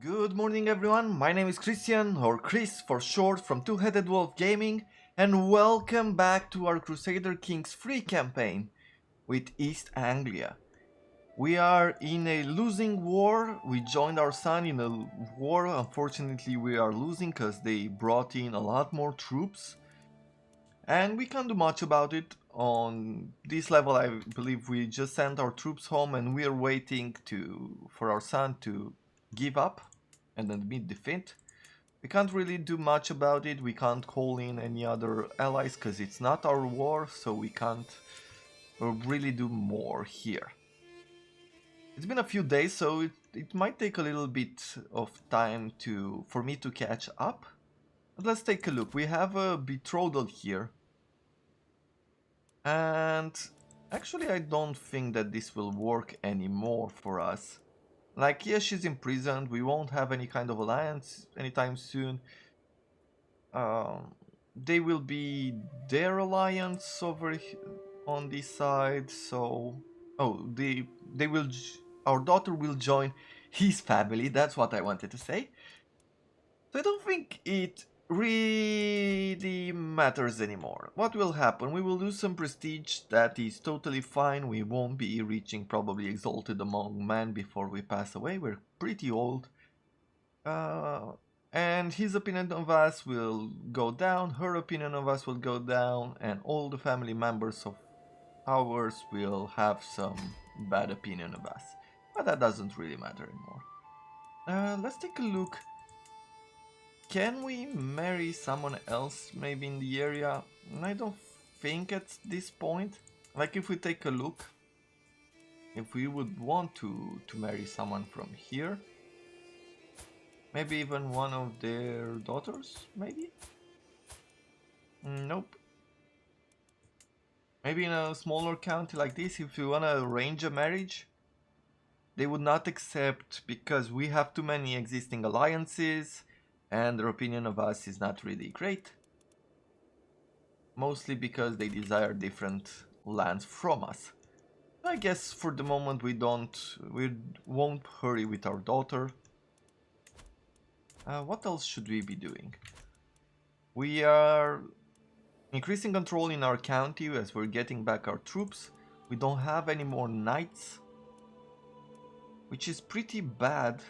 Good morning everyone, my name is Christian, or Chris for short, from Two-Headed Wolf Gaming, and welcome back to our Crusader Kings free campaign with East Anglia. We are in a losing war. We joined our son in a war. Unfortunately we are losing because they brought in a lot more troops. And we can't do much about it. On this level I believe we just sent our troops home and we are waiting for our son to give up and admit defeat. We can't really do much about it. We can't call in any other allies because it's not our war, so we can't really do more here. It's been a few days, so it might take a little bit of time for me to catch up. But let's take a look. We have a betrothal here. And actually I don't think that this will work anymore for us. Like, yes, she's imprisoned, we won't have any kind of alliance anytime soon. They will be their alliance over on this side, so... Oh, our daughter will join his family, that's what I wanted to say. So I don't think it really matters anymore. What will happen? We will lose some prestige, that is totally fine. We won't be reaching probably exalted among men before we pass away. We're pretty old. And his opinion of us will go down, her opinion of us will go down, and all the family members of ours will have some bad opinion of us. But that doesn't really matter anymore. Let's take a look. Can we marry someone else maybe in the area? I don't think at this point. Like, if we take a look, if we would want to marry someone from here, maybe even one of their daughters, maybe? Nope. Maybe in a smaller county like this, if you wanna arrange a marriage, they would not accept because we have too many existing alliances and their opinion of us is not really great. Mostly because they desire different lands from us. I guess for the moment we won't hurry with our daughter. What else should we be doing? We are increasing control in our county as we're getting back our troops. We don't have any more knights, which is pretty bad.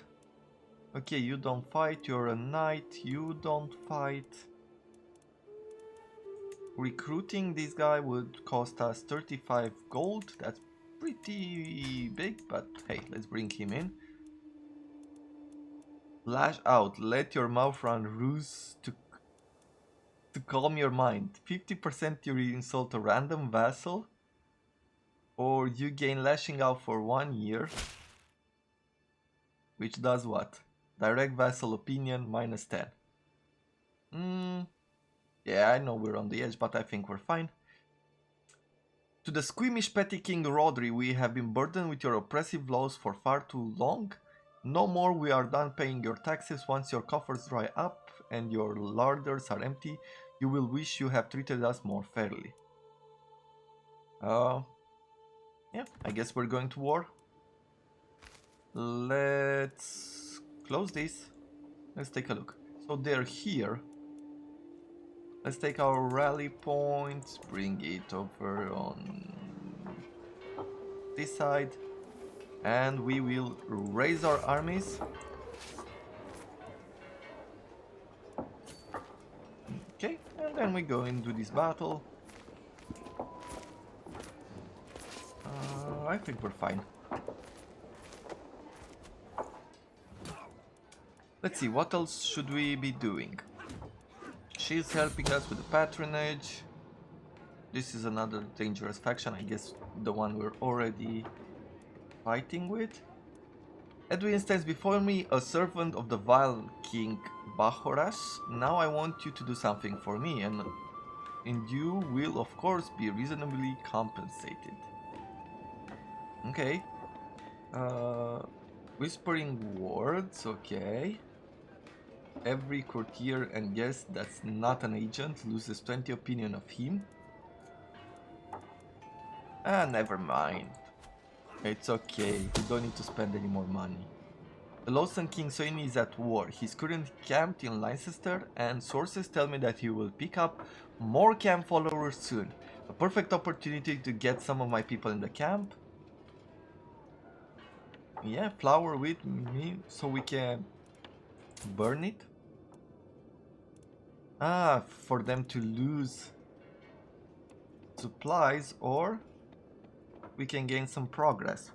Okay, you don't fight, you're a knight, you don't fight. Recruiting this guy would cost us 35 gold, that's pretty big, but hey, let's bring him in. Lash out, let your mouth run, ruse to calm your mind. 50% you insult a random vassal, or you gain lashing out for 1 year, which does what? Direct vassal opinion -10. Yeah, I know we're on the edge, but I think we're fine. To the squeamish petty king Rodri, we have been burdened with your oppressive laws for far too long. No more, we are done paying your taxes. Once your coffers dry up and your larders are empty, you will wish you have treated us more fairly. Yeah, I guess we're going to war. Let's close this. Let's take a look. So they're here. Let's take our rally points, bring it over on this side, and we will raise our armies. Okay, and then we go into this battle. I think we're fine. Let's see, what else should we be doing? She's helping us with the patronage. This is another dangerous faction, I guess the one we're already fighting with. Edwin stands before me, a servant of the vile King Bahoras. Now I want you to do something for me, and you will of course be reasonably compensated. Okay. Whispering words, okay. Every courtier and guest that's not an agent loses 20 opinion of him. Never mind. It's okay, we don't need to spend any more money. The Lawson King Soin is at war. He's currently camped in Leicester, and sources tell me that he will pick up more camp followers soon. A perfect opportunity to get some of my people in the camp. Yeah, flower with me so we can burn it. Ah, for them to lose supplies, or we can gain some progress.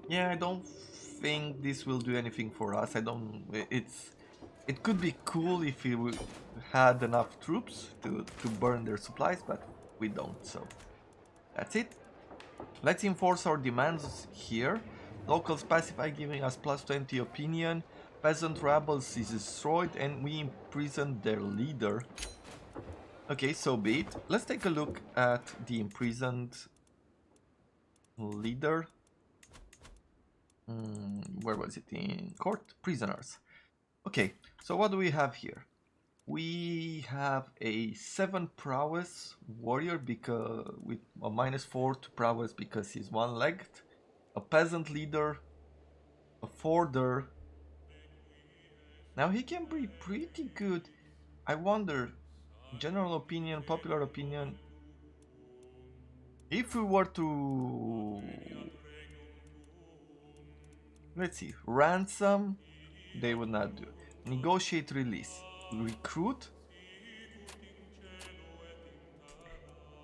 Yeah, I don't think this will do anything for us. It could be cool if we had enough troops to burn their supplies, but we don't, so that's it. Let's enforce our demands here. Locals pacify, giving us plus 20 opinion. Peasant rebels is destroyed, and we imprison their leader. Okay, so be it. Let's take a look at the imprisoned leader. Where was it? In court? Prisoners. Okay, so what do we have here? We have a 7 prowess warrior because with a -4 to prowess because he's one-legged, a peasant leader, a forder. Now he can be pretty good. I wonder, general opinion, popular opinion, if we were to, let's see, ransom, they would not do. Negotiate release. Recruit.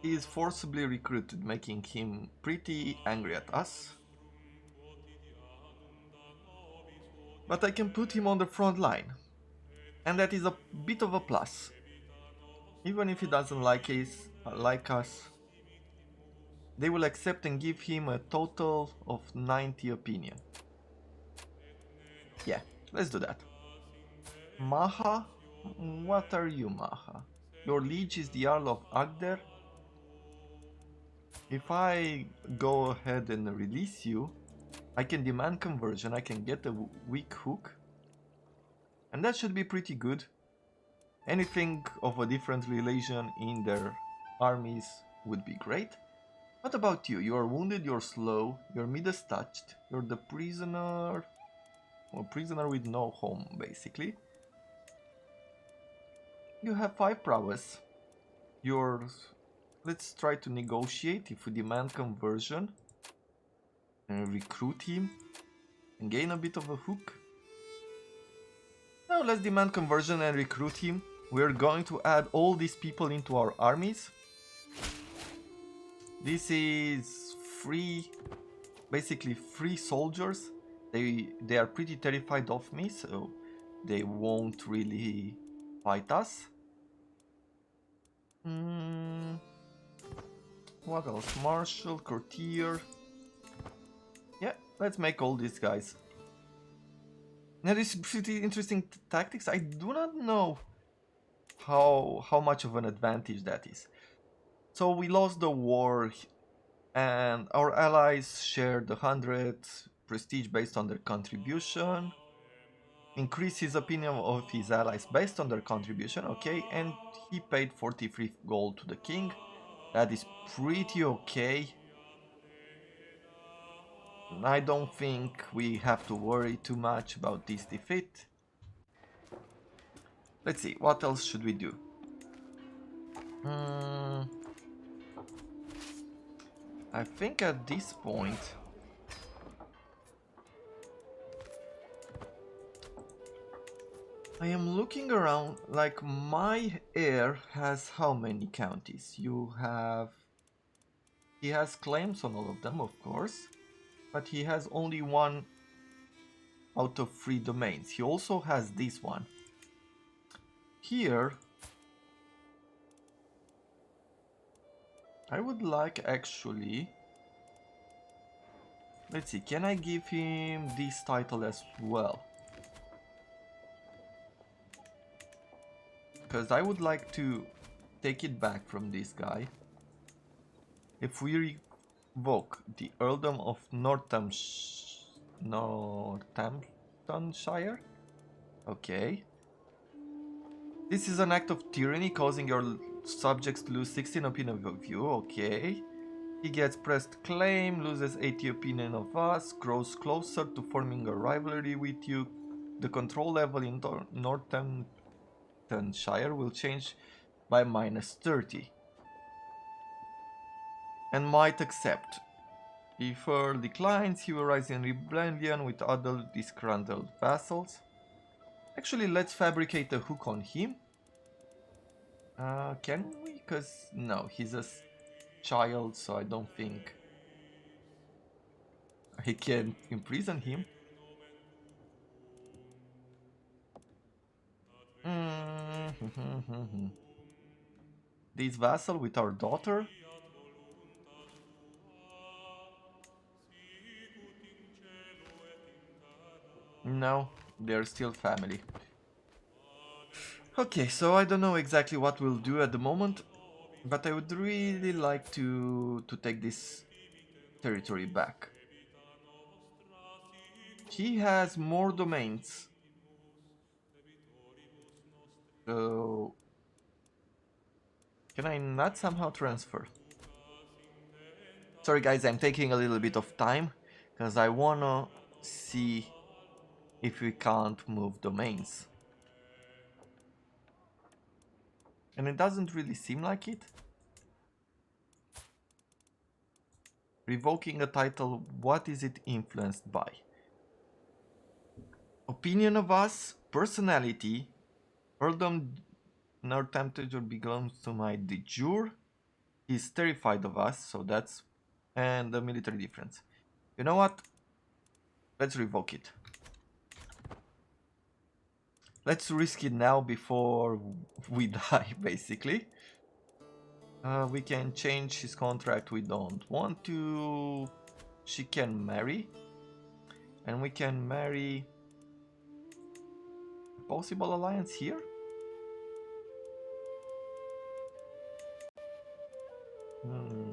He is forcibly recruited, making him pretty angry at us. But I can put him on the front line. And that is a bit of a plus. Even if he doesn't like us, they will accept and give him a total of 90 opinion. Yeah, let's do that. Maha? What are you, Maha? Your liege is the Jarl of Agder. If I go ahead and release you, I can demand conversion, I can get a weak hook. And that should be pretty good. Anything of a different relation in their armies would be great. What about you? You are wounded, you're slow, your mid is touched, you're the prisoner... Well, prisoner with no home, basically. You have 5 prowess. Let's try to negotiate if we demand conversion. And recruit him. And gain a bit of a hook. Now let's demand conversion and recruit him. We're going to add all these people into our armies. This is basically free soldiers. They are pretty terrified of me, so they won't really fight us. What else? Marshal, courtier. Yeah, let's make all these guys. Now this is pretty interesting tactics. I do not know how much of an advantage that is. So we lost the war and our allies shared 100 prestige based on their contribution. Increase his opinion of his allies based on their contribution, okay, and he paid 43 gold to the king. That is pretty okay. I don't think we have to worry too much about this defeat. Let's see, what else should we do? I think at this point I am looking around, like my heir has how many counties? He has claims on all of them, of course, but he has only 1 out of 3 domains. He also has this one. Here, I would like actually... Let's see, can I give him this title as well? Because I would like to take it back from this guy. If we revoke the Earldom of Northamptonshire, okay. This is an act of tyranny causing your subjects to lose 16 opinion of you, okay. He gets pressed claim, loses 80 opinion of us, grows closer to forming a rivalry with you. The control level in Northamptonshire will change by -30. And might accept. If Earl declines, he will rise in rebellion with other disgruntled vassals. Actually, let's fabricate a hook on him. Can we? Because no, he's a child, so I don't think I can imprison him. This vassal with our daughter. No, they're still family. Okay, so I don't know exactly what we'll do at the moment, but I would really like to take this territory back. He has more domains. So can I not somehow transfer? Sorry guys, I'm taking a little bit of time because I wanna see if we can't move domains. And it doesn't really seem like it. Revoking a title, what is it influenced by? Opinion of us, personality, earldom, Northamptonshire belongs to my de jure. He's terrified of us, so that's... and the military difference. You know what? Let's revoke it. Let's risk it now before we die, basically. We can change his contract, we don't want to. She can marry. And we can marry... possible alliance here?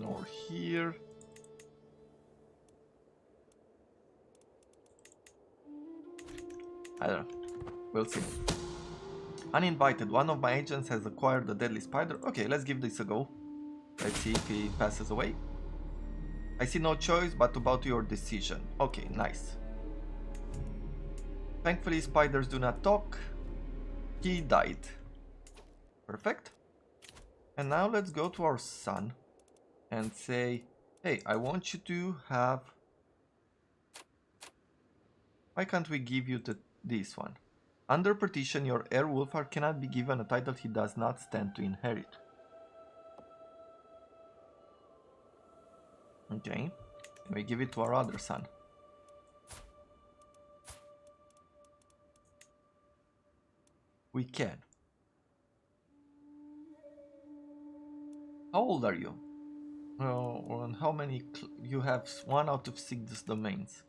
Or here. I don't know. We'll see. Uninvited. One of my agents has acquired a deadly spider. Okay, let's give this a go. Let's see if he passes away. I see no choice but to bow to your decision. Okay, nice. Thankfully, spiders do not talk. He died. Perfect. And now let's go to our son and say, hey, I want you to have... Why can't we give you this one? Under petition, your heir Wolfhard cannot be given a title he does not stand to inherit. Okay, we give it to our other son. We can. How old are you? Oh, and how many? You have 1 out of 6 domains.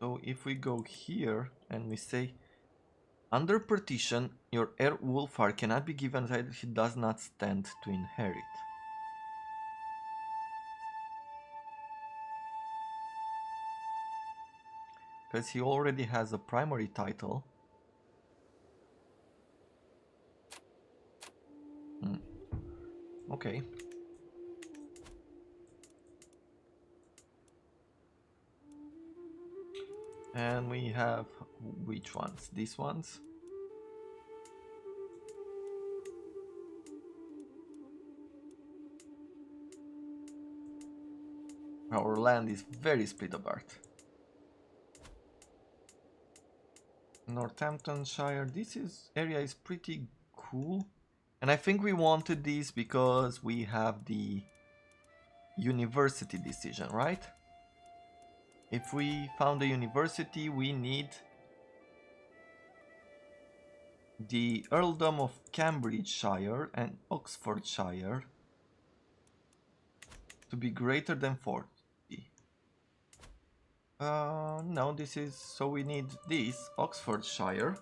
So if we go here and we say, under petition, your heir Wolfhard cannot be given a title he does not stand to inherit. Because he already has a primary title. Okay. And we have which ones? These ones? Our land is very split apart. Northamptonshire, area is pretty cool. And I think we wanted this because we have the university decision, right? If we found a university, we need the earldom of Cambridgeshire and Oxfordshire to be greater than 40. No, this is... so we need this, Oxfordshire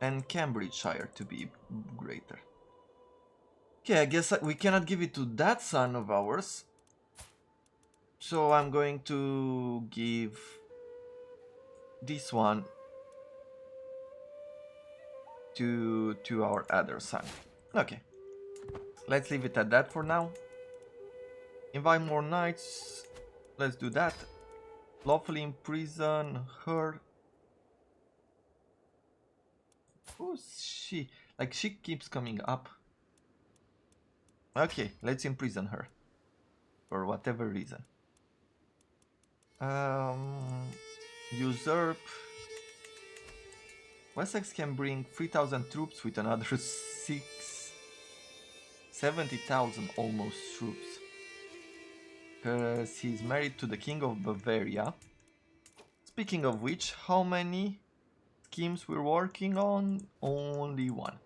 and Cambridgeshire to be greater. Okay, I guess we cannot give it to that son of ours. So I'm going to give this one to our other son. Okay, let's leave it at that for now. Invite more knights. Let's do that. Lawfully imprison her. Who's she? Like, she keeps coming up. Okay, let's imprison her. For whatever reason. Usurp. Wessex can bring 3,000 troops with another 70,000 almost troops. Because he's married to the King of Bavaria. Speaking of which, how many schemes we're working on? Only one.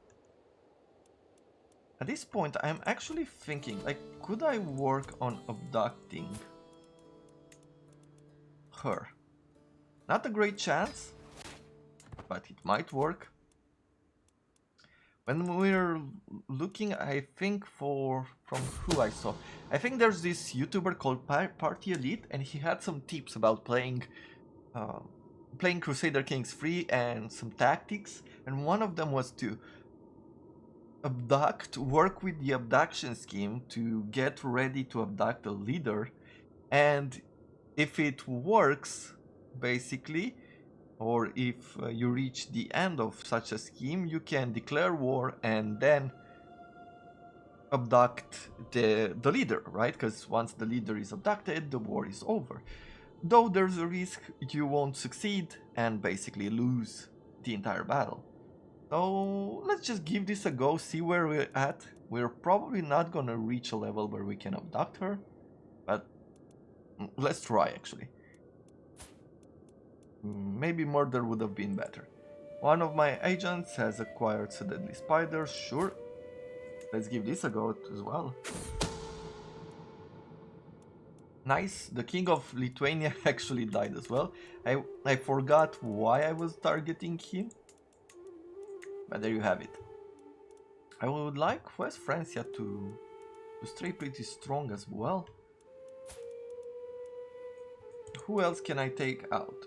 At this point, I'm actually thinking, like, could I work on abducting her? Not a great chance, but it might work. When we're looking, I think from who I saw, I think there's this YouTuber called Party Elite, and he had some tips about playing Crusader Kings 3 and some tactics, and one of them was to work with the abduction scheme to get ready to abduct the leader, and if it works, basically, or if you reach the end of such a scheme, you can declare war and then abduct the leader, right? Because once the leader is abducted, the war is over. Though there's a risk you won't succeed and basically lose the entire battle. So let's just give this a go, see where we're at. We're probably not gonna reach a level where we can abduct her, but let's try actually. Maybe murder would have been better. One of my agents has acquired a deadly spider, sure. Let's give this a go as well. Nice, the King of Lithuania actually died as well. I forgot why I was targeting him. But there you have it. I would like West Francia to stay pretty strong as well. Who else can I take out?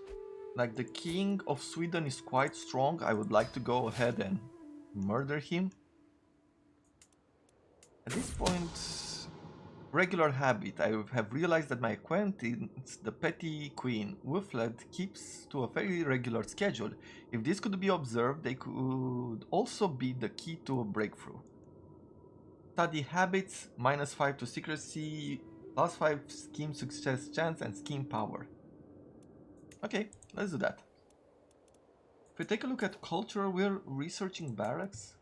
Like, the King of Sweden is quite strong. I would like to go ahead and murder him. At this point, regular habit. I have realized that my acquaintance, the petty queen, Wufled, keeps to a very regular schedule. If this could be observed, they could also be the key to a breakthrough. Study habits, -5 to secrecy, +5 scheme success chance and scheme power. Okay, let's do that. If we take a look at culture, we're researching barracks.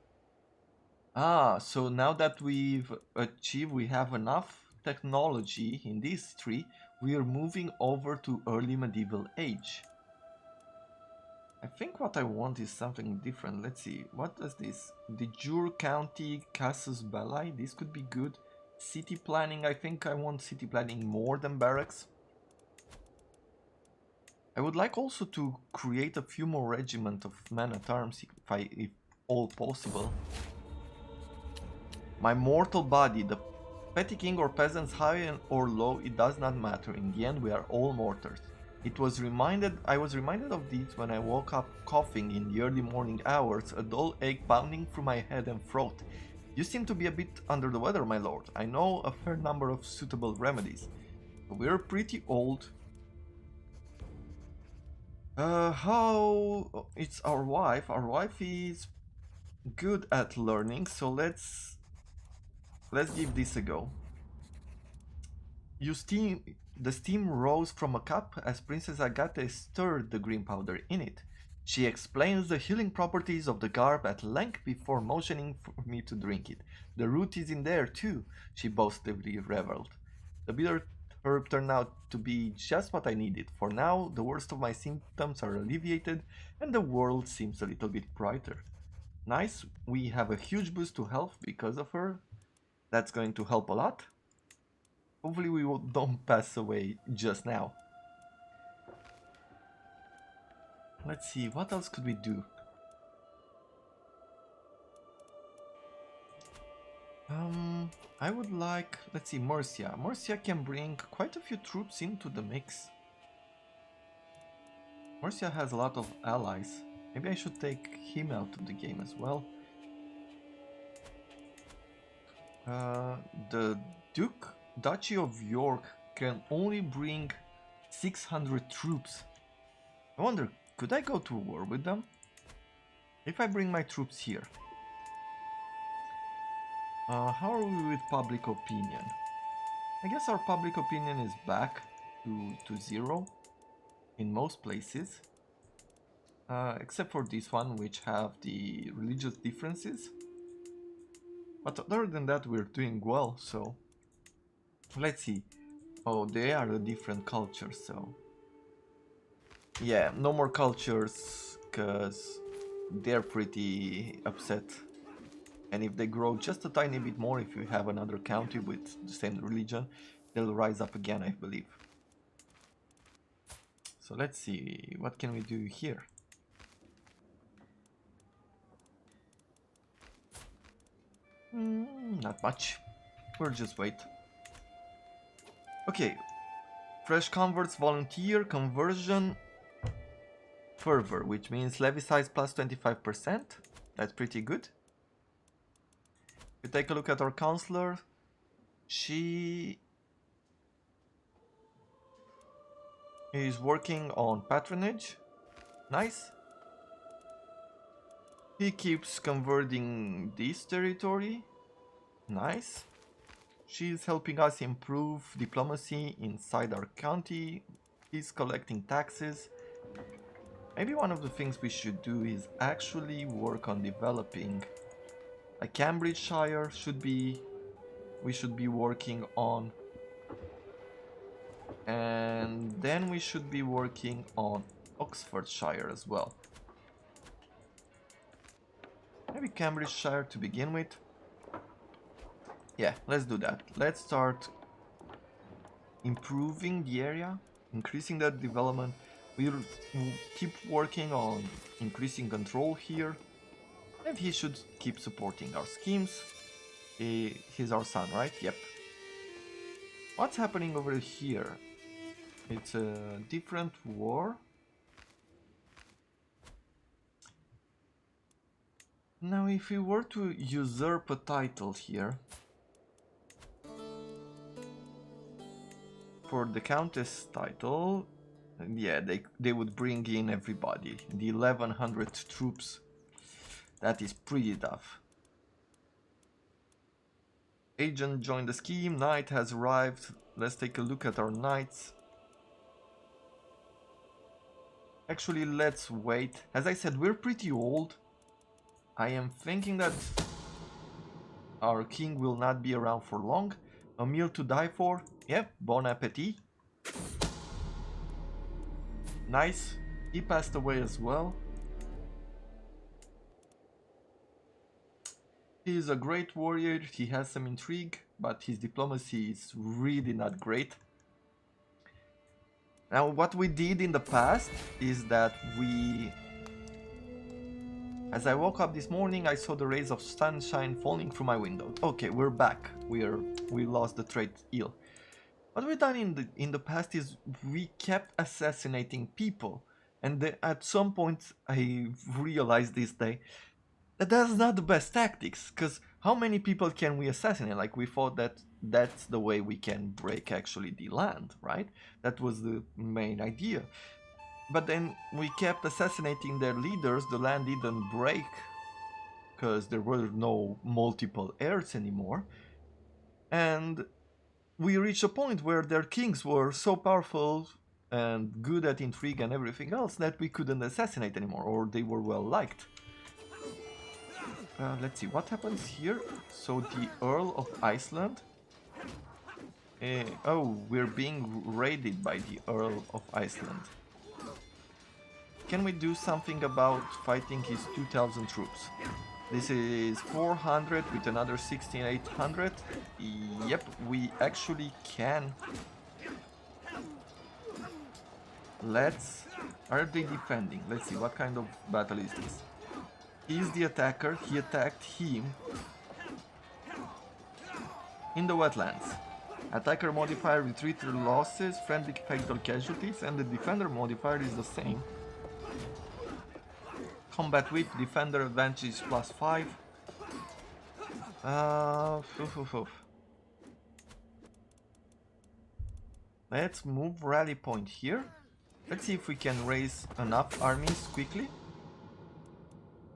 So now that we have enough technology in these three, we are moving over to early medieval age. I think what I want is something different. Let's see, what does this? De jure county casus belli, this could be good. City planning, I think I want city planning more than barracks. I would like also to create a few more regiment of men-at-arms if all possible. My mortal body, the petty king or peasants, high or low, it does not matter. In the end, we are all mortals. I was reminded of this when I woke up coughing in the early morning hours, a dull ache pounding through my head and throat. You seem to be a bit under the weather, my lord. I know a fair number of suitable remedies. We're pretty old. It's our wife. Our wife is good at learning, so let's give this a go. The steam rose from a cup as Princess Agathe stirred the green powder in it. She explains the healing properties of the garb at length before motioning for me to drink it. The root is in there too, she boastfully reveled. The bitter herb turned out to be just what I needed. For now, the worst of my symptoms are alleviated and the world seems a little bit brighter. Nice, we have a huge boost to health because of her. That's going to help a lot. Hopefully we don't pass away just now. Let's see, what else could we do? I would like, let's see, Mercia. Mercia can bring quite a few troops into the mix. Mercia has a lot of allies. Maybe I should take him out of the game as well. The Duchy of York can only bring 600 troops. I wonder, could I go to war with them? If I bring my troops here. How are we with public opinion? I guess our public opinion is back to 0 in most places. Except for this one, which have the religious differences. But other than that, we're doing well, so... Let's see. Oh, they are a different culture, so... Yeah, no more cultures, because they're pretty upset. And if they grow just a tiny bit more, if you have another county with the same religion, they'll rise up again, I believe. So let's see, what can we do here? Not much. We'll just wait. Okay. Fresh converts volunteer conversion fervor, which means levy size plus 25%. That's pretty good. We take a look at our counselor. She is working on patronage. Nice. He keeps converting this territory. Nice. She's helping us improve diplomacy inside our county. He's collecting taxes. Maybe one of the things we should do is actually work on developing a Cambridgeshire. We should be working on. And then we should be working on Oxfordshire as well. Maybe Cambridgeshire to begin with. Yeah, let's do that. Let's start improving the area, increasing that development. We'll keep working on increasing control here. And he should keep supporting our schemes. He's our son, right? Yep. What's happening over here? It's a different war. Now, if we were to usurp a title here for the Countess title, yeah, they would bring in everybody. The 1100 troops. That is pretty tough. Agent joined the scheme. Knight has arrived. Let's take a look at our knights. Actually, let's wait. As I said, we're pretty old. I am thinking that our king will not be around for long. A meal to die for. Yep, bon appetit. Nice. He passed away as well. He is a great warrior. He has some intrigue, but his diplomacy is really not great. Now, what we did in the past is that as I woke up this morning, I saw the rays of sunshine falling through my window. Okay, we're back. We lost the trait ill. What we've done in the past is we kept assassinating people, and at some point I realized this day that that's not the best tactics. Because how many people can we assassinate? Like, we thought that that's the way we can break actually the land, right? That was the main idea. But then we kept assassinating their leaders. The land didn't break because there were no multiple heirs anymore. And we reached a point where their kings were so powerful and good at intrigue and everything else that we couldn't assassinate anymore, or they were well liked. Let's see what happens here. So the Earl of Iceland. Oh, we're being raided by the Earl of Iceland. Can we do something about fighting his 2000 troops? This is 400 with another 16,800. Yep, we actually can. Are they defending? Let's see, what kind of battle is this? He's the attacker. He attacked him in the wetlands. Attacker modifier retreated losses, friendly fatal casualties, and the defender modifier is the same. Combat whip, defender advantage +5. Let's move rally point here. Let's see if we can raise enough armies quickly.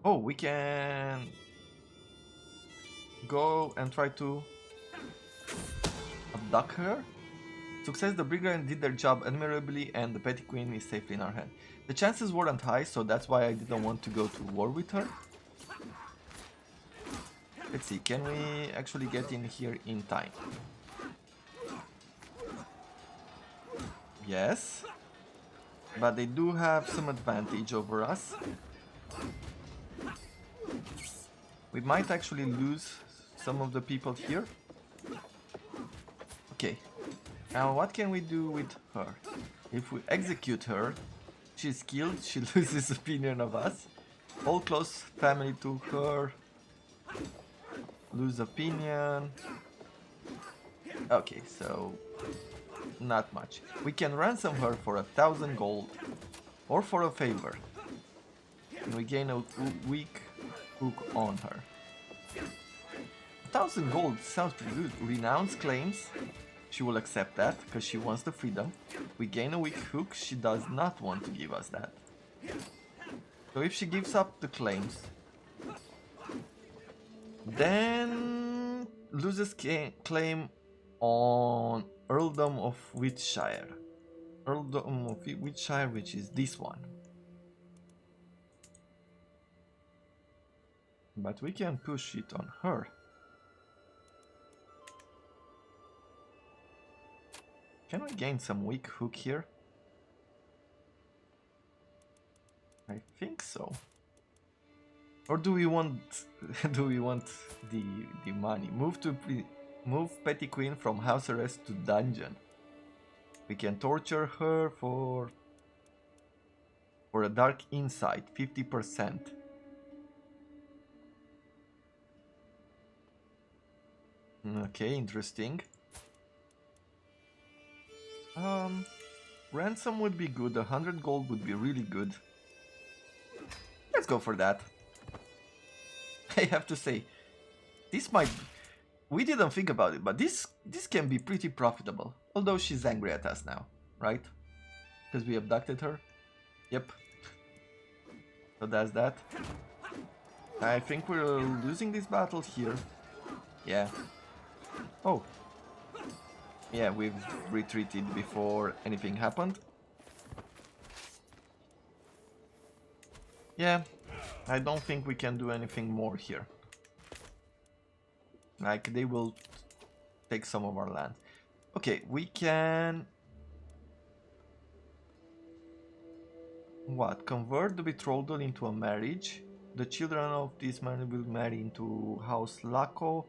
Oh, we can go and try to abduct her. Success, the brigand did their job admirably and the petty queen is safely in our hand. The chances weren't high, so that's why I didn't want to go to war with her. Let's see, can we actually get in here in time? Yes, but they do have some advantage over us. We might actually lose some of the people here. Okay, now what can we do with her? If we execute her, she's killed, she loses opinion of us. All close family to her lose opinion. Okay, so not much. We can ransom her for 1,000 gold or for a favor. And we gain a weak hook on her. 1,000 gold sounds pretty good. Renounce claims. She will accept that because she wants the freedom. We gain a weak hook. She does not want to give us that. So if she gives up the claims, then loses claim on Earldom of Wiltshire. Earldom of Wiltshire, which is this one. But we can push it on her. Can we gain some weak hook here? I think so. Or do we want the money? Move petty queen from house arrest to dungeon. We can torture her for a dark insight, 50%. Okay, interesting. Ransom would be good. 100 gold would be really good. Let's go for that. I have to say, this might... We didn't think about it, but this can be pretty profitable. Although she's angry at us now, right? Because we abducted her. Yep. So that's that. I think we're losing this battle here. Yeah. Oh. Yeah, we've retreated before anything happened. Yeah, I don't think we can do anything more here. Like, they will take some of our land. Okay, we can... What? Convert the betrothal into a marriage. The children of this man will marry into House Laco.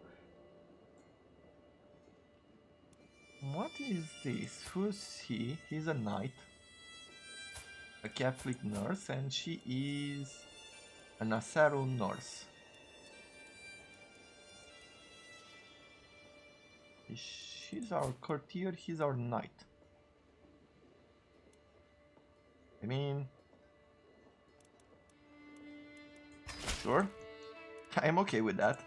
What is this? Who's he? He's a knight. A Catholic nurse, and she is a Nassau nurse. She's our courtier, he's our knight. I mean... Sure. I'm okay with that.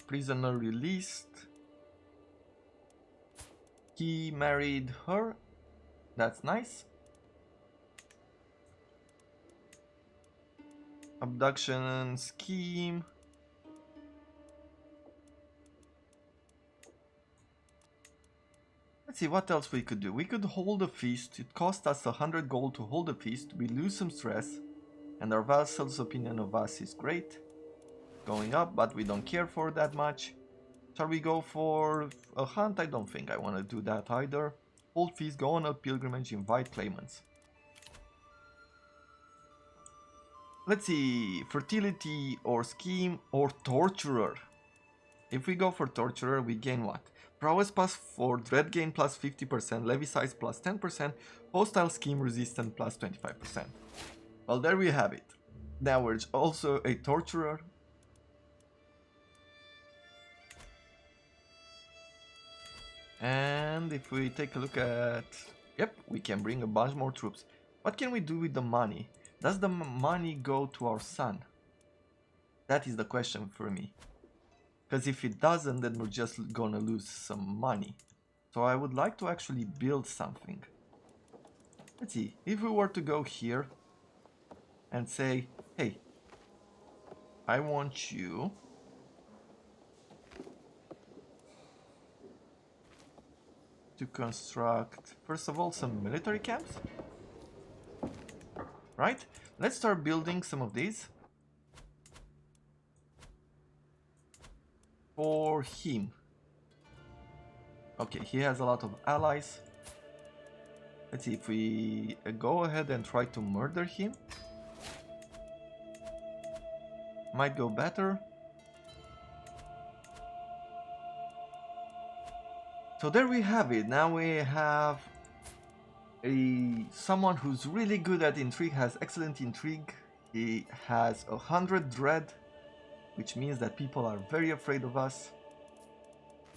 Prisoner released. He married her. That's nice. Abduction scheme. Let's see what else we could do. We could hold a feast. It cost us 100 gold to hold a feast. We lose some stress. And our vassal's opinion of us is great. Going up, but we don't care for that much. Shall we go for a hunt? I don't think I want to do that either. Hold feast, go on a pilgrimage, invite claimants. Let's see, fertility or scheme or torturer. If we go for torturer, we gain what? Prowess +4, dread gain +50%, levy size +10%, hostile scheme resistant +25%. Well, there we have it. Now we're also a torturer. And if we take a look at... Yep, we can bring a bunch more troops. What can we do with the money? Does the money go to our son? That is the question for me. Because if it doesn't, then we're just gonna lose some money. So I would like to actually build something. Let's see, if we were to go here and say, hey, I want you to construct, first of all, some military camps. Right? Let's start building some of these. For him. Okay, he has a lot of allies. Let's see if we go ahead and try to murder him. Might go better. So there we have it. Now we have someone who's really good at intrigue, has excellent intrigue. He has 100 dread, which means that people are very afraid of us.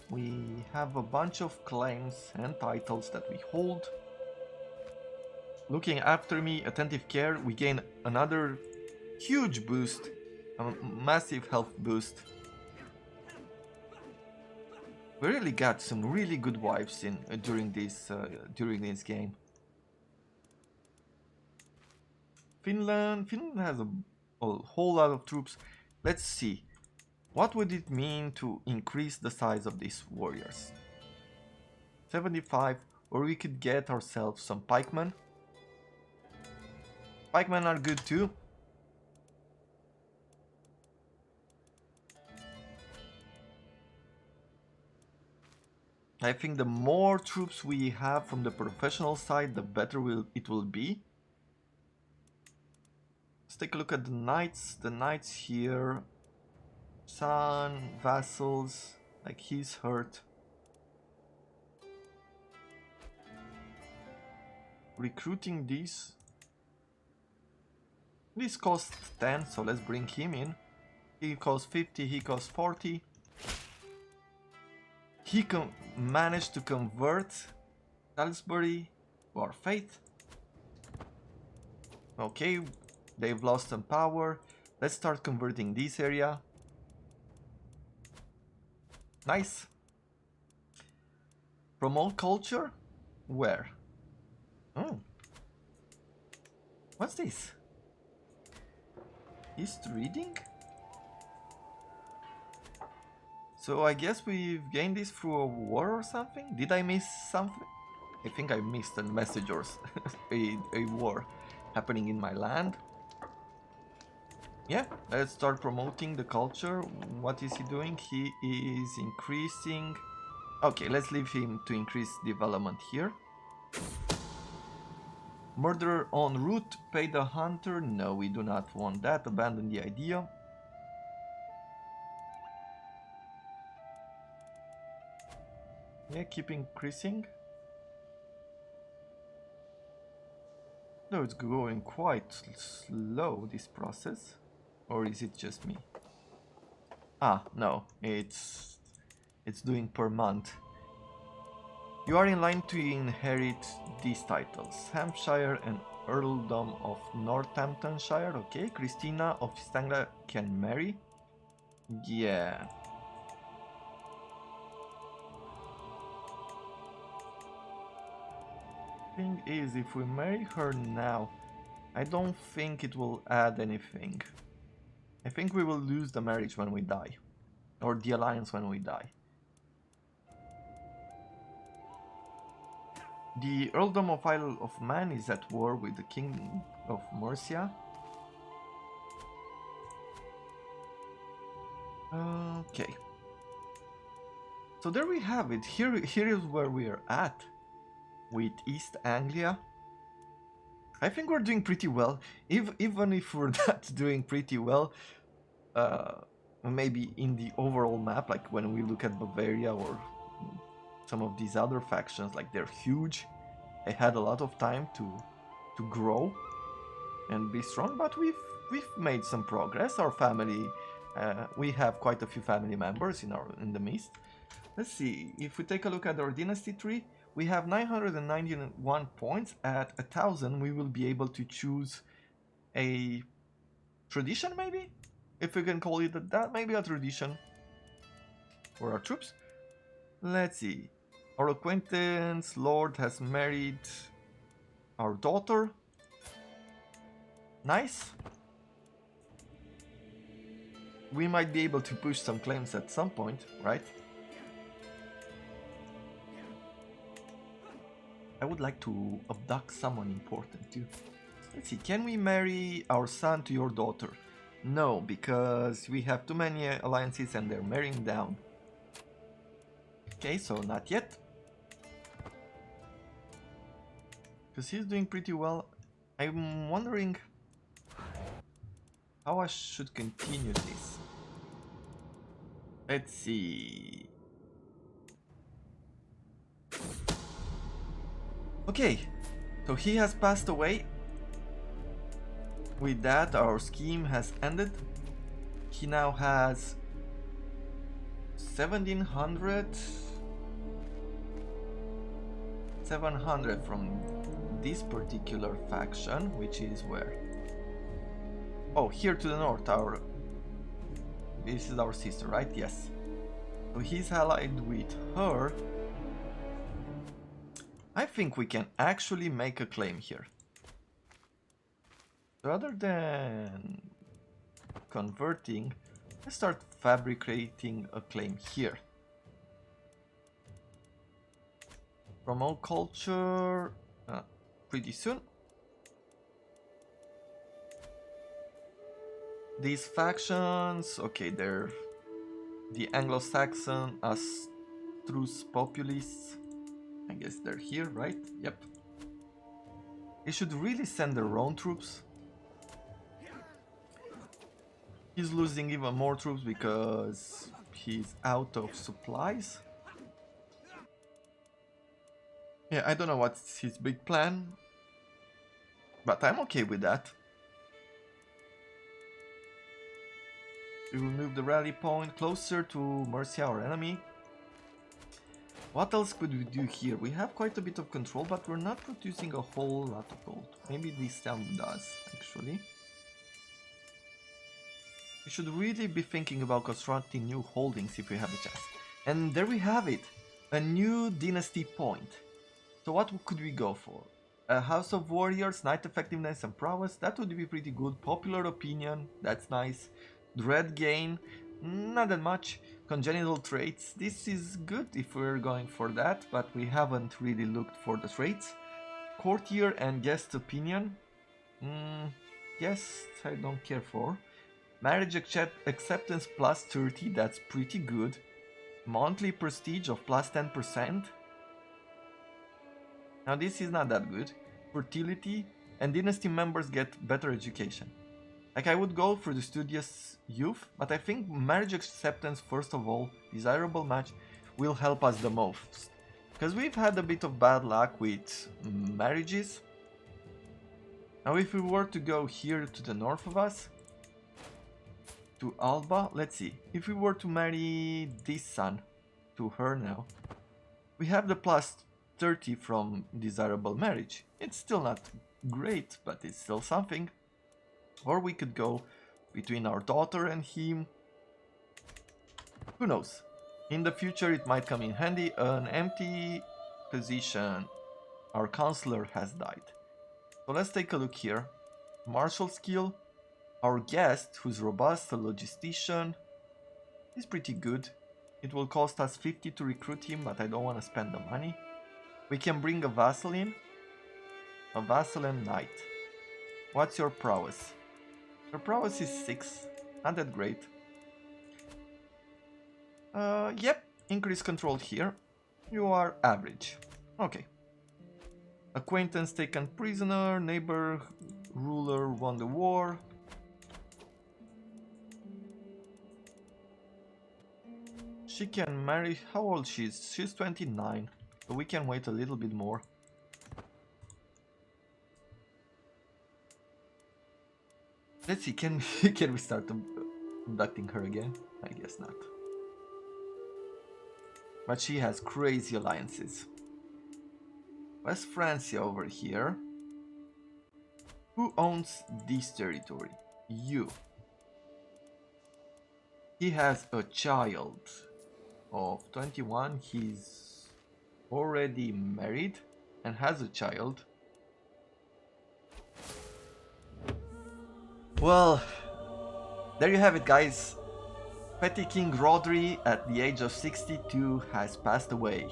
We have a bunch of claims and titles that we hold. Looking after me, attentive care, we gain another huge boost, a massive health boost. We really got some really good wives in during this game. Finland has a whole lot of troops. Let's see, what would it mean to increase the size of these warriors? 75, or we could get ourselves some pikemen. Pikemen are good too. I think the more troops we have from the professional side, the better it will be. Let's take a look at the knights. The knights here, son, vassals, like he's hurt. Recruiting these. This costs 10, so let's bring him in. He costs 50, he costs 40. He managed to convert Salisbury to our faith. Okay, they've lost some power. Let's start converting this area. Nice. Promote culture? Where? Oh. What's this? East reading? So I guess we've gained this through a war or something? Did I miss something? I think I missed a message or a war happening in my land. Yeah, let's start promoting the culture. What is he doing? He is increasing... Okay, let's leave him to increase development here. Murderer en route, pay the hunter. No, we do not want that. Abandon the idea. Yeah, keep increasing. No, it's going quite slow, this process. Or is it just me? Ah, no, it's doing per month. You are in line to inherit these titles. Hampshire and Earldom of Northamptonshire. Okay, Christina of East Anglia can marry. Yeah. Thing is, if we marry her now, I don't think it will add anything. I think we will lose the marriage when we die, or the alliance when we die. The Earldom of Isle of Man is at war with the King of Mercia. Okay. So there we have it. Here is where we are at with East Anglia. I think we're doing pretty well. Even if we're not doing pretty well, maybe in the overall map, like when we look at Bavaria or some of these other factions, like they're huge. They had a lot of time to grow and be strong, but we've made some progress. Our family, we have quite a few family members in the midst. Let's see, if we take a look at our dynasty tree, We have 991 points. At 1000 we will be able to choose a tradition, maybe? If we can call it that, maybe a tradition for our troops. Let's see. Our acquaintance Lord has married our daughter. Nice. We might be able to push some claims at some point, right? I would like to abduct someone important too. Let's see, can we marry our son to your daughter? No, because we have too many alliances and they're marrying down. Okay, so not yet. Because he's doing pretty well. I'm wondering how I should continue this. Let's see. Okay, so he has passed away. With that, our scheme has ended. He now has 1700 700 from this particular faction, which is where? Oh, here to the north. This is our sister, right? Yes. So he's allied with her. I think we can actually make a claim here. Rather than converting, let's start fabricating a claim here. Promote culture pretty soon. These factions, okay, they're the Anglo-Saxon Astrus Populists. I guess they're here, right? Yep. They should really send their own troops. He's losing even more troops because he's out of supplies. Yeah, I don't know what's his big plan, but I'm okay with that. We will move the rally point closer to Mercia, our enemy. What else could we do here? We have quite a bit of control, but we're not producing a whole lot of gold. Maybe this town does, actually. We should really be thinking about constructing new holdings if we have a chance. And there we have it! A new dynasty point. So what could we go for? A House of Warriors, Knight Effectiveness and Prowess, that would be pretty good. Popular Opinion, that's nice. Dread Gain, not that much. Congenital Traits, this is good if we're going for that, but we haven't really looked for the traits. Courtier and Guest Opinion, yes, I don't care for. Marriage Acceptance plus 30, that's pretty good. Monthly Prestige of plus 10%. Now this is not that good. Fertility and dynasty members get better education. Like, I would go for the studious youth, but I think marriage acceptance first of all, desirable match, will help us the most. Because we've had a bit of bad luck with marriages. Now if we were to go here to the north of us, to Alba, let's see, if we were to marry this son to her now, we have the plus 30 from desirable marriage. It's still not great, but it's still something. Or we could go between our daughter and him. Who knows? In the future it might come in handy. An empty position. Our counselor has died. So let's take a look here. Martial skill. Our guest, who's robust, a logistician, is pretty good. It will cost us 50 to recruit him, but I don't want to spend the money. We can bring a vassal in. A vassal and knight. What's your prowess? Your prowess is 6. Not that great. Yep. Increase control here. You are average. Okay. Acquaintance taken prisoner. Neighbor ruler won the war. She can marry. How old she is? She's 29. So we can wait a little bit more. Let's see, can we start abducting her again? I guess not. But she has crazy alliances. West Francia over here. Who owns this territory? You. He has a child of 21. He's already married and has a child. Well, there you have it, guys. Petty King Rodri, at the age of 62, has passed away.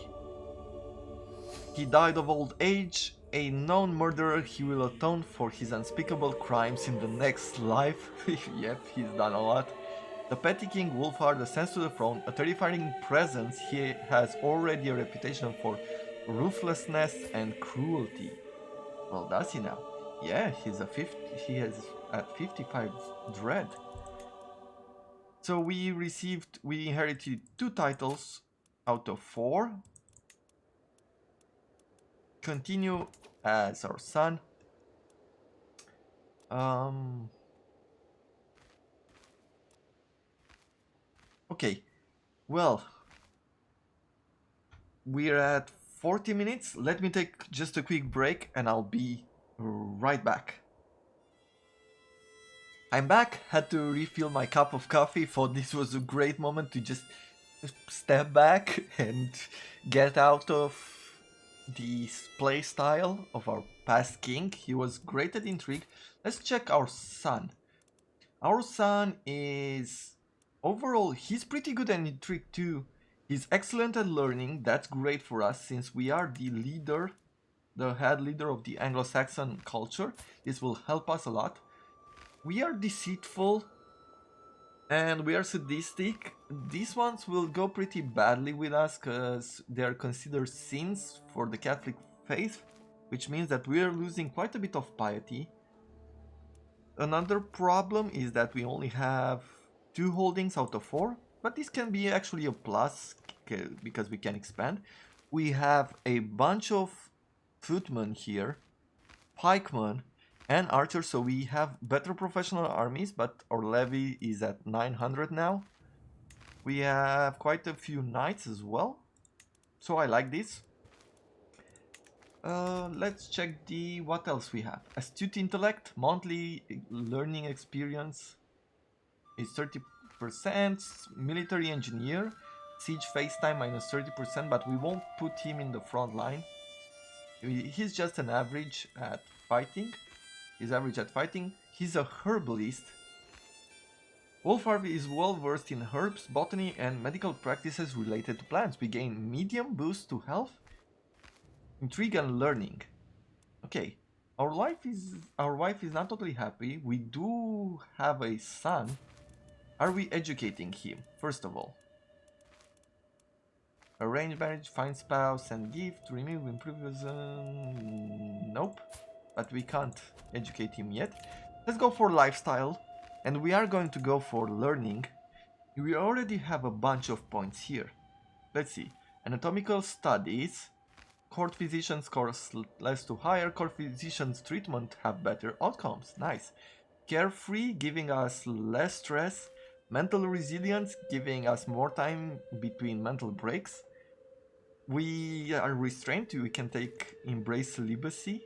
He died of old age, a known murderer. He will atone for his unspeakable crimes in the next life. Yep, he's done a lot. The Petty King Wolfhard ascends to the throne, a terrifying presence. He has already a reputation for ruthlessness and cruelty. Well, does he now? Yeah, he has at 55 dread. So we inherited 2 titles out of 4. Continue as our son. Okay, well, we're at 40 minutes. Let me take just a quick break and I'll be right back. I'm back. Had to refill my cup of coffee. Thought this was a great moment to just step back and get out of the play style of our past king. He was great at intrigue. Let's check our son. Our son is overall, he's pretty good at intrigue too. He's excellent at learning. That's great for us since we are the head leader of the Anglo-Saxon culture. This will help us a lot. We are deceitful and we are sadistic. These ones will go pretty badly with us because they are considered sins for the Catholic faith, which means that we are losing quite a bit of piety. Another problem is that we only have 2 holdings out of 4, but this can be actually a plus because we can expand. We have a bunch of footmen here, pikemen, and archers, so we have better professional armies, but our levy is at 900 now. We have quite a few knights as well, so I like this. Let's check what else we have. Astute intellect, monthly learning experience is 30%, military engineer, siege phase time minus 30%, but we won't put him in the front line. He's just an average at fighting. He's a herbalist. Wolfhard is well versed in herbs, botany, and medical practices related to plants. We gain medium boost to health, intrigue, and learning. Okay, our wife is not totally happy. We do have a son. Are we educating him? First of all, arrange marriage, find spouse, and gift, remove, improve. Nope. But we can't educate him yet. Let's go for lifestyle, and we are going to go for learning. We already have a bunch of points here. Let's see. Anatomical studies. Court physician scores less to higher. Court physician's treatment have better outcomes. Nice. Carefree, giving us less stress. Mental resilience, giving us more time between mental breaks. We are restrained. We can take embrace celibacy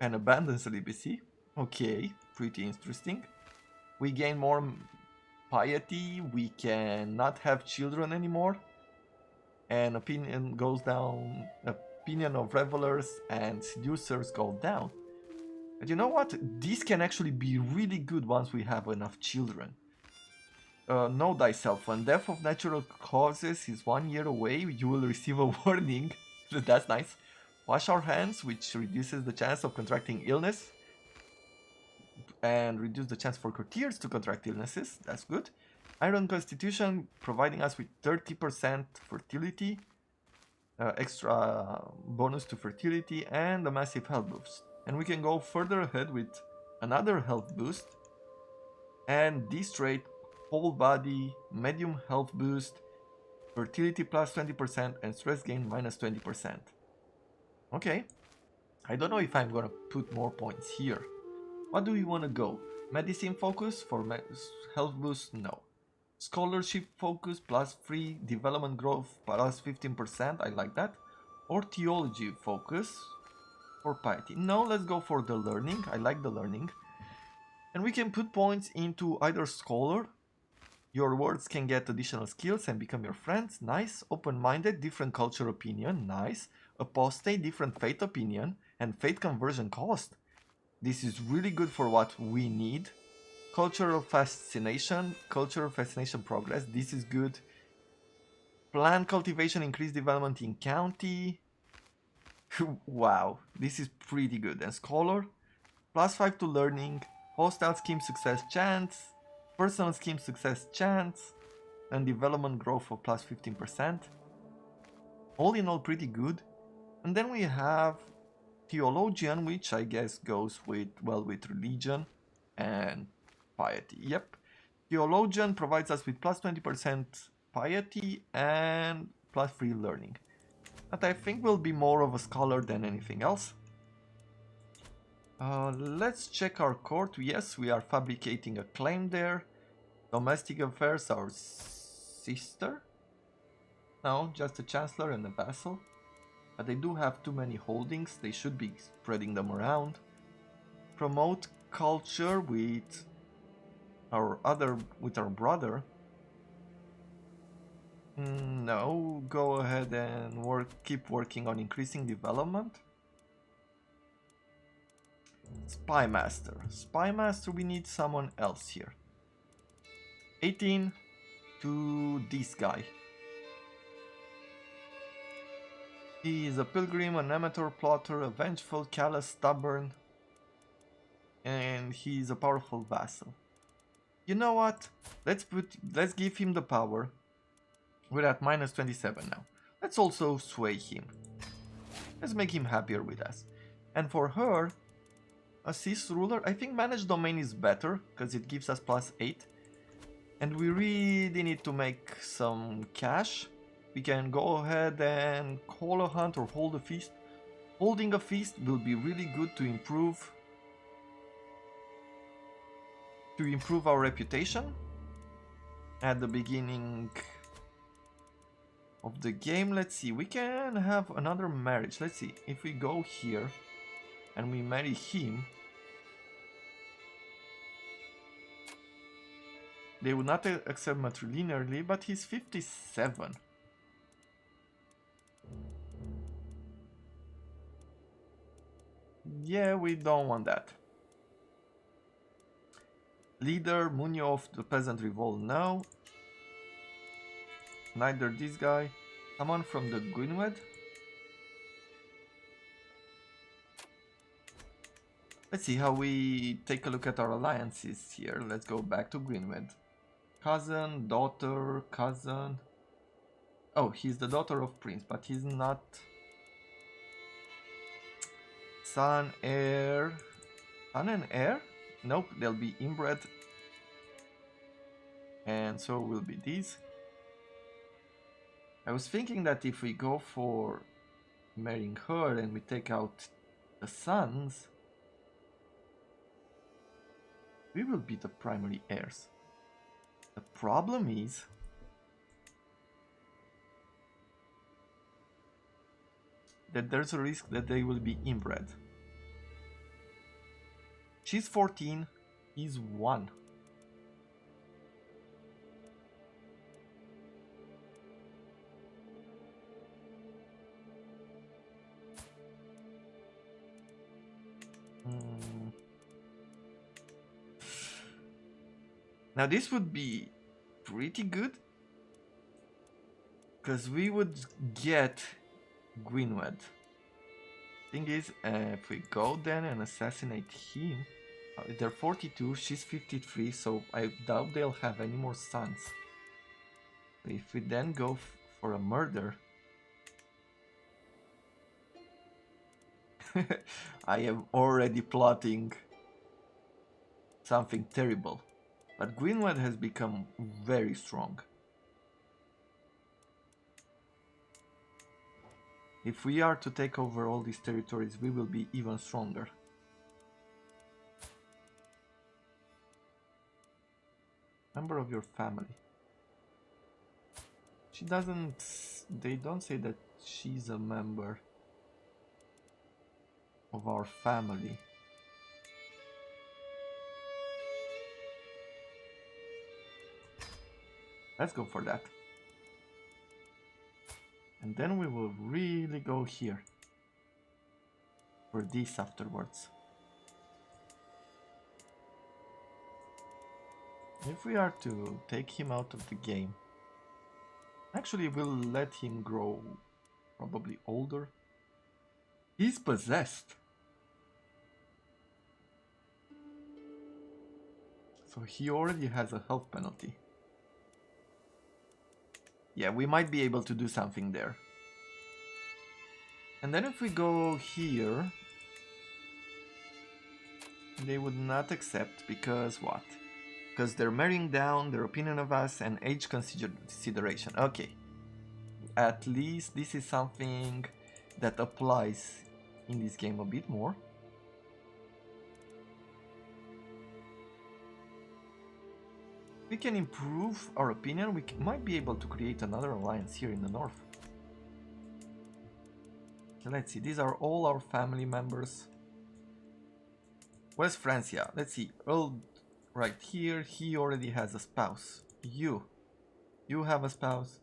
and abandon celibacy. Okay, pretty interesting. We gain more piety. We cannot have children anymore. And opinion goes down. Opinion of revelers and seducers go down. But you know what? These can actually be really good once we have enough children. Know thyself. When death of natural causes is 1 year away, you will receive a warning. That's nice. Wash our hands, which reduces the chance of contracting illness. And reduce the chance for courtiers to contract illnesses. That's good. Iron Constitution, providing us with 30% fertility. Extra bonus to fertility and a massive health boost. And we can go further ahead with another health boost. And this trait, whole body, medium health boost, fertility plus 20%, and stress gain minus 20%. Okay. I don't know if I'm gonna put more points here. What do we want to go? Medicine focus for health boost? No. Scholarship focus plus free development growth plus 15%. I like that. Or theology focus. or piety? No, let's go for the learning. I like the learning. And we can put points into either scholar. Your words can get additional skills and become your friends. Nice. Open-minded, different culture opinion. Nice. Apostate, different faith opinion. And faith conversion cost. This is really good for what we need. Cultural fascination progress. This is good. Plant cultivation, increased development in county. Wow, this is pretty good. And scholar, +5 to learning, hostile scheme success chance, personal scheme success chance, and development growth of +15%. All in all, pretty good. And then we have theologian, which I guess goes with, well, with religion and piety. Yep. Theologian provides us with +20% piety and +3 learning. But I think will be more of a scholar than anything else. Let's check our court. Yes, we are fabricating a claim there. Domestic affairs, our sister? No, just a chancellor and a vassal. But they do have too many holdings. They should be spreading them around. Promote culture with our brother. No, go ahead and keep working on increasing development. Spy Master. Spy Master, we need someone else here. 18 to this guy. He is a pilgrim, an amateur plotter, a vengeful, callous, stubborn, and he is a powerful vassal. You know what? Let's give him the power. We're at -27 now. Let's also sway him. Let's make him happier with us. And for her, assist ruler, I think managed domain is better because it gives us +8. And we really need to make some cash. We can go ahead and call a hunt or hold a feast. Holding a feast will be really good to improve our reputation at the beginning of the game. Let's see, we can have another marriage. Let's see, if we go here and we marry him, they would not accept matrilinearly, but he's 57. Yeah, we don't want that. Leader, Munio of the Peasant Revolt, no. Neither this guy. Someone from the Gwynedd. Let's see how we take a look at our alliances here. Let's go back to Gwynedd. Cousin, daughter, cousin. Oh, he's the daughter of Prince, but he's not... Son, heir... Son and heir? Nope, they'll be inbred. And so will be these. I was thinking that if we go for marrying her and we take out the sons, we will be the primary heirs. The problem is that there's a risk that they will be inbred. She's 14, he's 1. Now this would be pretty good, because we would get Gwynedd. Thing is, if we go then and assassinate him, they're 42, she's 53, so I doubt they'll have any more sons. If we then go for a murder, I am already plotting something terrible. But Gwynedd has become very strong. If we are to take over all these territories, we will be even stronger. Member of your family. She doesn't... They don't say that she's a member of our family. Let's go for that. And then we will really go here for this afterwards. If we are to take him out of the game, actually we'll let him grow probably older. He's possessed. So he already has a health penalty. Yeah, we might be able to do something there. And then if we go here, they would not accept because what? Because they're marrying down their opinion of us and age consideration. Okay. At least this is something that applies in this game a bit more. We can improve our opinion. We might be able to create another alliance here in the north. Let's see, these are all our family members. West Francia, let's see, Earl right here, he already has a spouse. You have a spouse.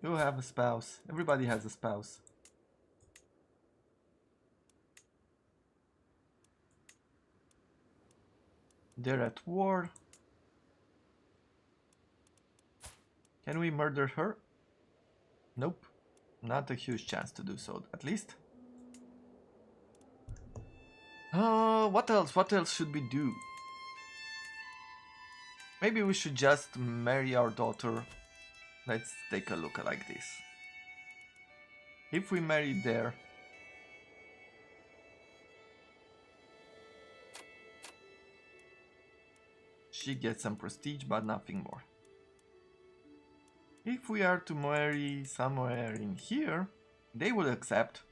You have a spouse. Everybody has a spouse. They're at war. Can we murder her? Nope. Not a huge chance to do so, at least. What else? What else should we do? Maybe we should just marry our daughter. Let's take a look like this. If we marry there, she gets some prestige, but nothing more. If we are to marry somewhere in here, they will accept.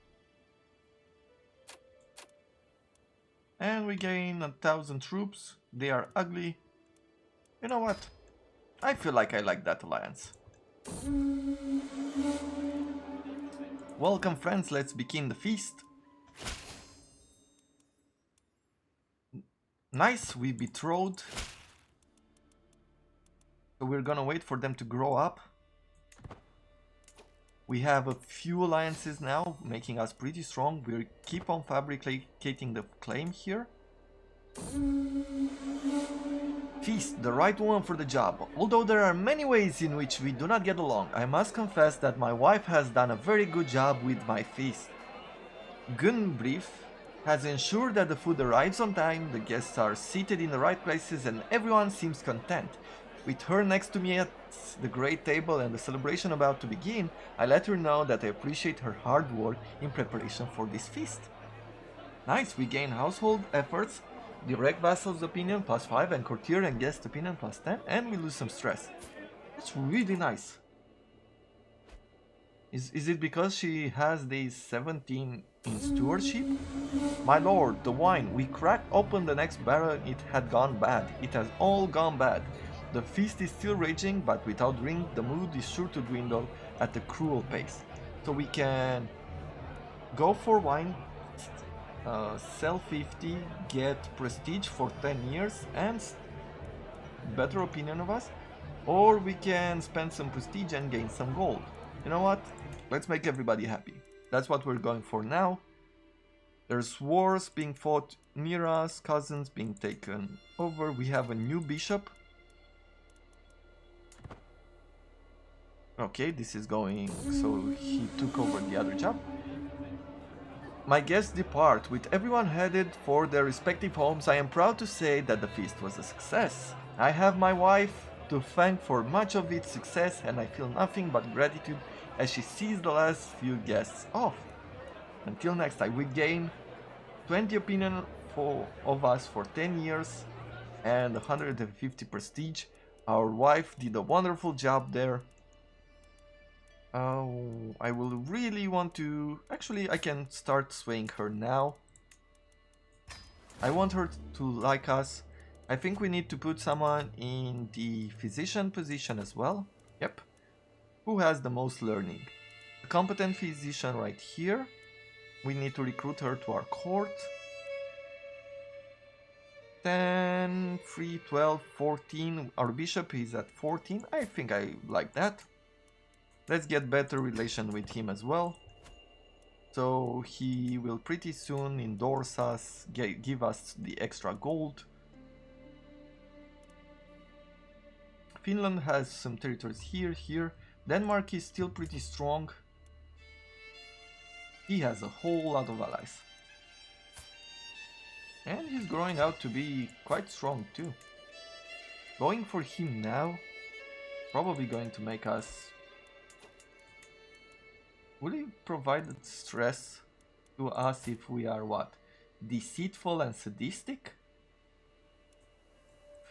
And we gain 1,000 troops. They are ugly. You know what? I feel like I like that alliance. Welcome friends, let's begin the feast. Nice, we betrothed. So we're gonna wait for them to grow up. We have a few alliances now, making us pretty strong. We keep on fabricating the claim here. Feast, the right woman for the job. Although there are many ways in which we do not get along, I must confess that my wife has done a very good job with my feast. Guthrum has ensured that the food arrives on time, the guests are seated in the right places, and everyone seems content. With her next to me at the great table and the celebration about to begin, I let her know that I appreciate her hard work in preparation for this feast. Nice, we gain household efforts, direct vassal's opinion +5, and courtier and guest opinion +10, and we lose some stress. That's really nice. Is it because she has these 17 in stewardship? My lord, the wine. We cracked open the next barrel and it had gone bad. It has all gone bad. The feast is still raging, but without drink, the mood is sure to dwindle at a cruel pace. So we can go for wine, sell 50, get prestige for 10 years and better opinion of us, or we can spend some prestige and gain some gold. You know what? Let's make everybody happy. That's what we're going for now. There's wars being fought near us, cousins being taken over. We have a new bishop. Okay, this is going, so he took over the other job. My guests depart. With everyone headed for their respective homes, I am proud to say that the feast was a success. I have my wife to thank for much of its success, and I feel nothing but gratitude as she sees the last few guests off. Until next time, we gain 20 opinion of us for 10 years and 150 prestige. Our wife did a wonderful job there. I will really want to... Actually, I can start swaying her now. I want her to like us. I think we need to put someone in the physician position as well. Yep. Who has the most learning? A competent physician right here. We need to recruit her to our court. 10, 3, 12, 14. Our bishop is at 14. I think I like that. Let's get better relation with him as well. So he will pretty soon endorse us, give us the extra gold. Finland has some territories here. Denmark is still pretty strong. He has a whole lot of allies. And he's growing out to be quite strong too. Going for him now, probably going to make us... Will he provide stress to us if we are what? Deceitful and sadistic?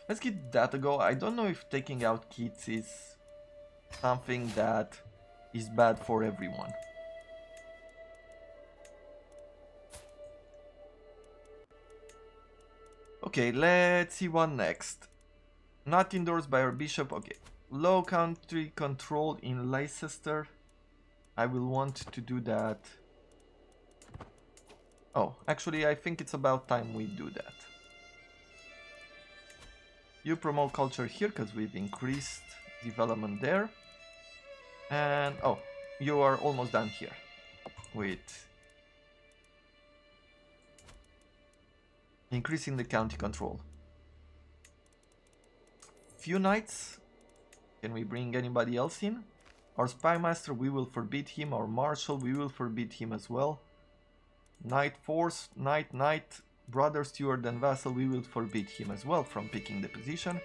Let's give that a go. I don't know if taking out kids is something that is bad for everyone. Okay, let's see what next. Not endorsed by our bishop. Okay. Low country control in Leicester. I will want to do that. Oh, actually I think it's about time we do that. You promote culture here because we've increased development there. And oh, you are almost done here with increasing the county control. Few knights. Can we bring anybody else in? Our spy master, we will forbid him. Our marshal, we will forbid him as well. Knight force, knight, brother, steward and vassal, we will forbid him as well from picking the position.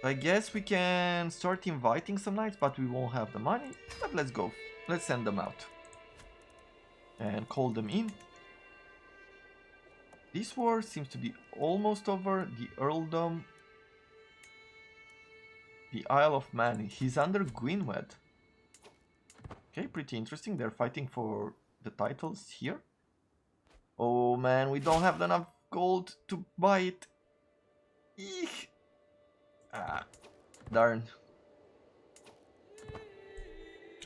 I guess we can start inviting some knights, but we won't have the money. But let's go. Let's send them out. And call them in. This war seems to be almost over. The earldom. The Isle of Man. He's under Gwynedd. Okay, pretty interesting. They're fighting for the titles here. Oh man, we don't have enough gold to buy it. Eek. Ah, darn.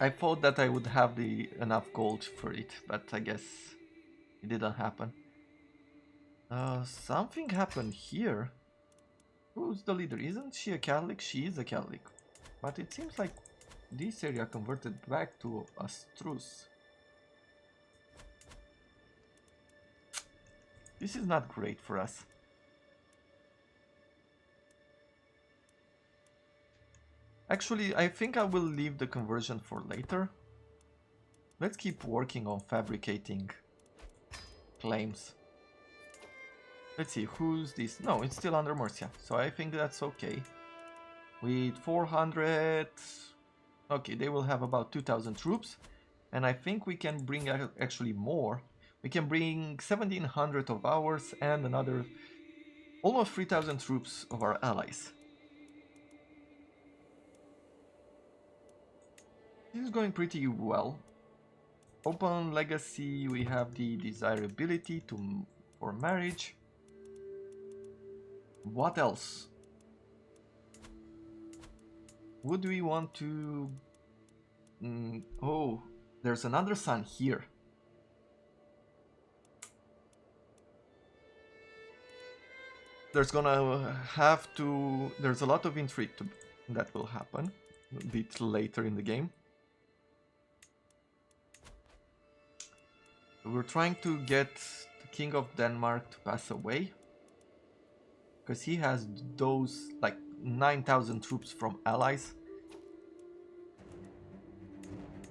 I thought that I would have enough gold for it, but I guess it didn't happen. Something happened here. Who's the leader? Isn't she a Catholic? She is a Catholic. But it seems like this area converted back to a truce. This is not great for us. Actually, I think I will leave the conversion for later. Let's keep working on fabricating claims. Let's see, who's this? No, it's still under Mercia, so I think that's okay. With 400... Okay, they will have about 2,000 troops. And I think we can bring actually more. We can bring 1,700 of ours and another almost 3,000 troops of our allies. This is going pretty well. Open legacy, we have the desirability for marriage. What else? Would we want to... oh, there's another son here. There's gonna have to... There's a lot of intrigue that will happen a bit later in the game. We're trying to get the King of Denmark to pass away. Because he has those, like, 9,000 troops from allies.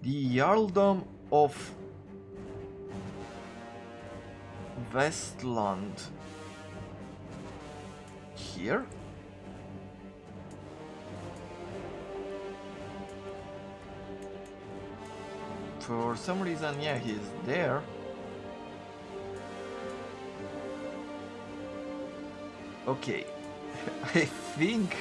The Jarldom of Westland. Here? For some reason, yeah, he's there. Okay, I think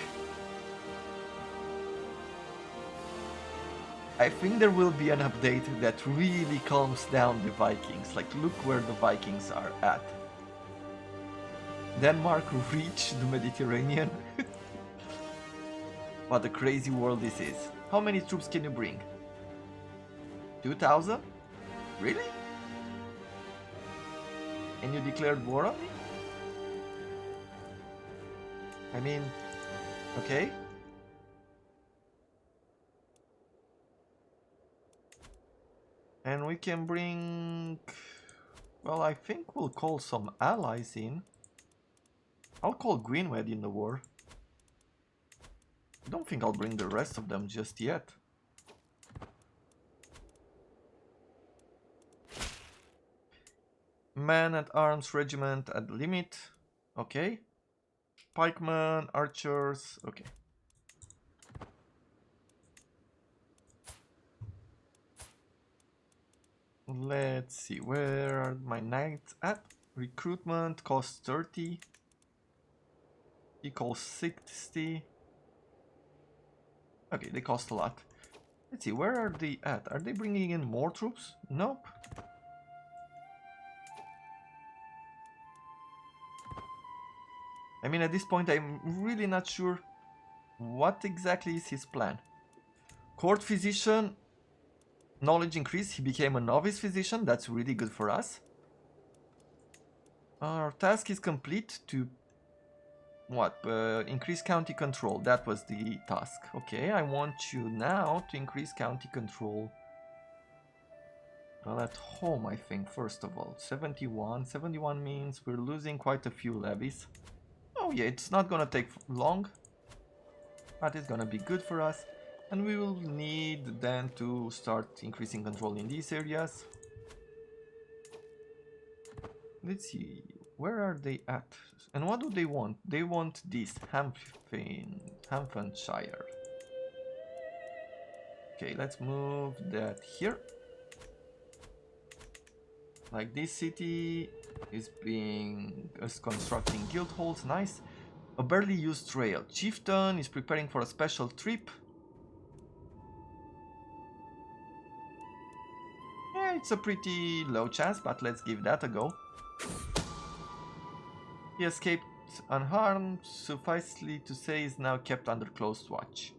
there will be an update that really calms down the Vikings. Like, look where the Vikings are at. Denmark reached the Mediterranean. What a crazy world this is. How many troops can you bring? 2,000? Really? And you declared war on me? I mean, okay. And we can bring... Well, I think we'll call some allies in. I'll call Greenwed in the war. I don't think I'll bring the rest of them just yet. Man-at-arms regiment at limit. Okay. Pikemen, archers. Okay. Let's see, where are my knights at? Recruitment costs 30. Equals 60. Okay, they cost a lot. Let's see, where are they at? Are they bringing in more troops? Nope. I mean, at this point, I'm really not sure what exactly is his plan. Court physician, knowledge increase. He became a novice physician. That's really good for us. Our task is complete to... What? Increase county control. That was the task. Okay, I want you now to increase county control. Well, at home, I think, first of all. 71. 71 means we're losing quite a few levies. Oh yeah, it's not gonna take long, but it's gonna be good for us. And we will need then to start increasing control in these areas. Let's see, where are they at? And what do they want? They want this, Hamptonshire. Okay, let's move that here. Like this city is constructing guild halls, nice. A barely used trail. Chieftain is preparing for a special trip. Yeah, it's a pretty low chance, but let's give that a go. He escaped unharmed, sufficely to say is now kept under close watch.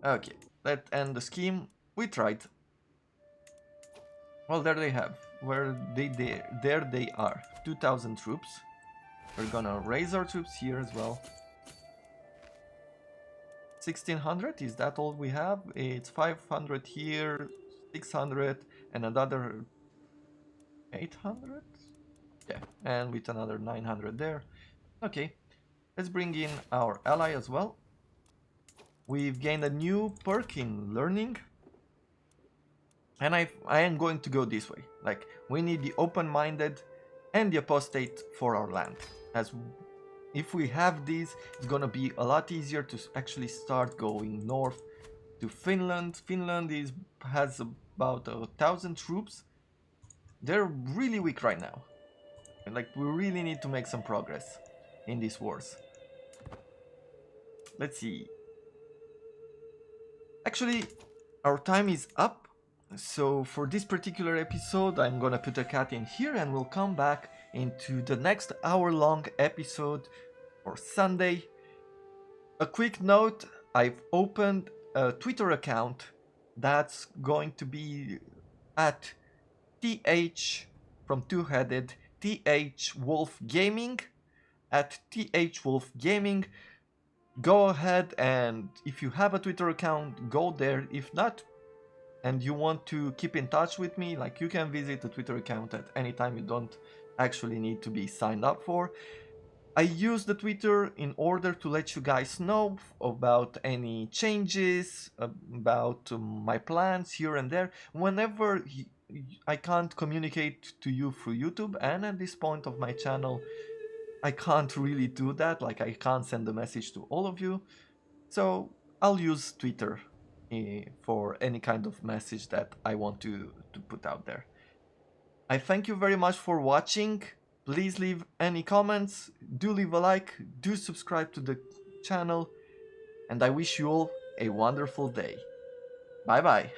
Okay, let's end the scheme. We tried. Well, there they have. There they are. 2,000 troops. We're gonna raise our troops here as well. 1,600, is that all we have? It's 500 here, 600, and another 800? Yeah, and with another 900 there. Okay, let's bring in our ally as well. We've gained a new perk in learning. And I am going to go this way. Like, we need the open-minded and the apostate for our land. As if we have these, it's gonna be a lot easier to actually start going north to Finland. Finland has about 1,000 troops. They're really weak right now. And like, we really need to make some progress in these wars. Let's see. Actually, our time is up. So for this particular episode, I'm gonna put a cut in here and we'll come back into the next hour-long episode for Sunday. A quick note, I've opened a Twitter account that's going to be at TH from two-headed TH Wolf Gaming, at TH Wolf Gaming. Go ahead and if you have a Twitter account, go there. If not, and you want to keep in touch with me, like, you can visit the Twitter account at any time. You don't actually need to be signed up for. I use the Twitter in order to let you guys know about any changes, about my plans here and there. Whenever I can't communicate to you through YouTube, and at this point of my channel, I can't really do that. Like, I can't send a message to all of you. So I'll use Twitter for any kind of message that I want to put out there. I thank you very much for watching. Please leave any comments, do leave a like, do subscribe to the channel, and I wish you all a wonderful day. Bye bye.